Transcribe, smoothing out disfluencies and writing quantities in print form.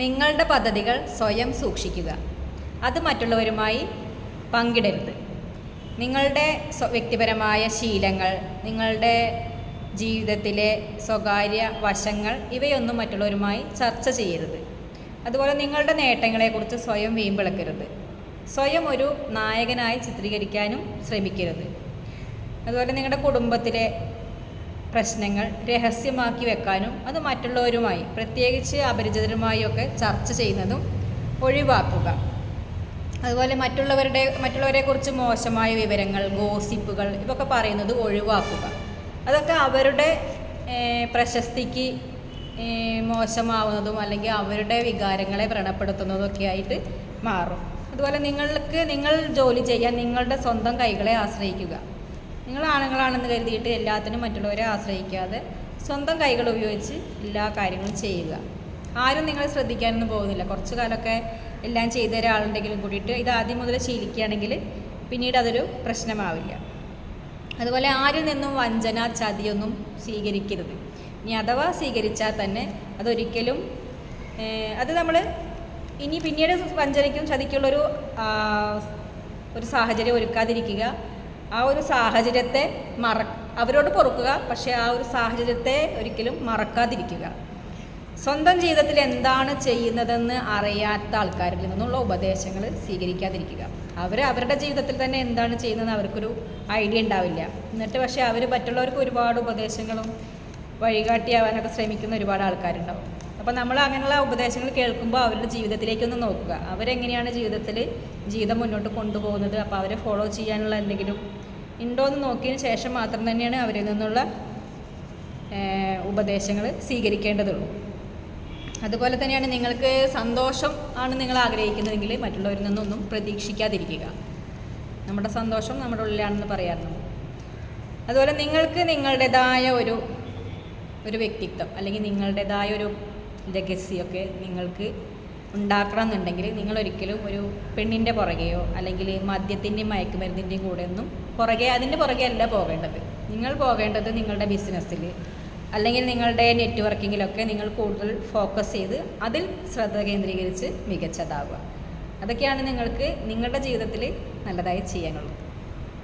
നിങ്ങളുടെ പദ്ധതികൾ സ്വയം സൂക്ഷിക്കുക. അത് മറ്റുള്ളവരുമായി പങ്കിടരുത്. നിങ്ങളുടെ വ്യക്തിപരമായ ശീലങ്ങൾ, നിങ്ങളുടെ ജീവിതത്തിലെ സ്വകാര്യ വശങ്ങൾ ഇവയൊന്നും മറ്റുള്ളവരുമായി ചർച്ച ചെയ്യരുത്. അതുപോലെ നിങ്ങളുടെ നേട്ടങ്ങളെക്കുറിച്ച് സ്വയം വീമ്പിളക്കരുത്. സ്വയം ഒരു നായകനായി ചിത്രീകരിക്കാനും ശ്രമിക്കരുത്. അതുപോലെ നിങ്ങളുടെ കുടുംബത്തിലെ പ്രശ്നങ്ങൾ രഹസ്യമാക്കി വെക്കാനും അത് മറ്റുള്ളവരുമായി, പ്രത്യേകിച്ച് അപരിചിതരുമായി ഒക്കെ ചർച്ച ചെയ്യുന്നതും ഒഴിവാക്കുക. അതുപോലെ മറ്റുള്ളവരെക്കുറിച്ച് മോശമായ വിവരങ്ങൾ, ഗോസിപ്പുകൾ ഇതൊക്കെ പറയുന്നത് ഒഴിവാക്കുക. അതൊക്കെ അവരുടെ പ്രശസ്തിക്ക് മോശമാവുന്നതും അല്ലെങ്കിൽ അവരുടെ വികാരങ്ങളെ വ്രണപ്പെടുത്തുന്നതൊക്കെ ആയിട്ട് മാറും. അതുപോലെ നിങ്ങൾ ജോലി ചെയ്യാൻ നിങ്ങളുടെ സ്വന്തം കൈകളെ ആശ്രയിക്കുക. നിങ്ങൾ ആണുങ്ങളാണെന്ന് കരുതിയിട്ട് എല്ലാത്തിനും മറ്റുള്ളവരെ ആശ്രയിക്കാതെ സ്വന്തം കൈകൾ ഉപയോഗിച്ച് എല്ലാ കാര്യങ്ങളും ചെയ്യുക. ആരും നിങ്ങളെ ശ്രദ്ധിക്കാനൊന്നും പോകുന്നില്ല. കുറച്ച് കാലമൊക്കെ എല്ലാം ചെയ്ത ഒരാളുണ്ടെങ്കിലും കൂടിയിട്ട് ഇത് ആദ്യം മുതൽ ശീലിക്കുകയാണെങ്കിൽ പിന്നീട് അതൊരു പ്രശ്നമാവില്ല. അതുപോലെ ആരിൽ നിന്നും വഞ്ചന, ചതിയൊന്നും സ്വീകരിക്കരുത്. ഇനി അഥവാ സ്വീകരിച്ചാൽ തന്നെ അതൊരിക്കലും അത് നമ്മൾ ഇനി പിന്നീട് വഞ്ചനയ്ക്കും ചതിക്കുള്ളൊരു സാഹചര്യം ഒരുക്കാതിരിക്കുക. ആ ഒരു സാഹചര്യത്തെ അവരോട് പൊറുക്കുക, പക്ഷേ ആ ഒരു സാഹചര്യത്തെ ഒരിക്കലും മറക്കാതിരിക്കുക. സ്വന്തം ജീവിതത്തിൽ എന്താണ് ചെയ്യുന്നതെന്ന് അറിയാത്ത ആൾക്കാരിൽ നിന്നുള്ള ഉപദേശങ്ങൾ സ്വീകരിക്കാതിരിക്കുക. അവരുടെ ജീവിതത്തിൽ തന്നെ എന്താണ് ചെയ്യുന്നതെന്ന് അവർക്കൊരു ഐഡിയ ഉണ്ടാവില്ല. എന്നിട്ട് പക്ഷേ അവർ മറ്റുള്ളവർക്ക് ഒരുപാട് ഉപദേശങ്ങളും വഴികാട്ടിയാവാനൊക്കെ ശ്രമിക്കുന്ന ഒരുപാട് ആൾക്കാരുണ്ടാവും. അപ്പോൾ നമ്മൾ അങ്ങനെയുള്ള ഉപദേശങ്ങൾ കേൾക്കുമ്പോൾ അവരുടെ ജീവിതത്തിലേക്കൊന്ന് നോക്കുക. അവരെങ്ങനെയാണ് ജീവിതം മുന്നോട്ട് കൊണ്ടുപോകുന്നത്, അപ്പോൾ അവരെ ഫോളോ ചെയ്യാനുള്ള എന്തെങ്കിലും ഉണ്ടോ എന്ന് നോക്കിയതിന് ശേഷം മാത്രം തന്നെയാണ് അവരിൽ നിന്നുള്ള ഉപദേശങ്ങൾ സ്വീകരിക്കേണ്ടതുള്ളൂ. അതുപോലെ തന്നെയാണ് നിങ്ങൾക്ക് സന്തോഷം ആണ് നിങ്ങൾ ആഗ്രഹിക്കുന്നതെങ്കിൽ മറ്റുള്ളവരിൽ നിന്നൊന്നും പ്രതീക്ഷിക്കാതിരിക്കുക. നമ്മുടെ സന്തോഷം നമ്മുടെ ഉള്ളിലാണെന്ന് പറയാറുണ്ട്. അതുപോലെ നിങ്ങൾക്ക് നിങ്ങളുടേതായ ഒരു വ്യക്തിത്വം അല്ലെങ്കിൽ നിങ്ങളുടേതായ ഒരു ലെഗസിയൊക്കെ നിങ്ങൾക്ക് ഉണ്ടാക്കണം എന്നുണ്ടെങ്കിൽ നിങ്ങളൊരിക്കലും ഒരു പെണ്ണിൻ്റെ പുറകെയോ അല്ലെങ്കിൽ മദ്യത്തിൻ്റെയും മയക്കുമരുന്നിൻ്റെയും കൂടെ ഒന്നും അതിൻ്റെ പുറകെ അല്ല പോകേണ്ടത്. നിങ്ങൾ പോകേണ്ടത് നിങ്ങളുടെ ബിസിനസ്സിൽ അല്ലെങ്കിൽ നിങ്ങളുടെ നെറ്റ്വർക്കിങ്ങിലൊക്കെ നിങ്ങൾ കൂടുതൽ ഫോക്കസ് ചെയ്ത് അതിൽ ശ്രദ്ധ കേന്ദ്രീകരിച്ച് മികച്ചതാവുക. അതൊക്കെയാണ് നിങ്ങൾക്ക് നിങ്ങളുടെ ജീവിതത്തിൽ നല്ലതായി ചെയ്യാനുള്ളത്.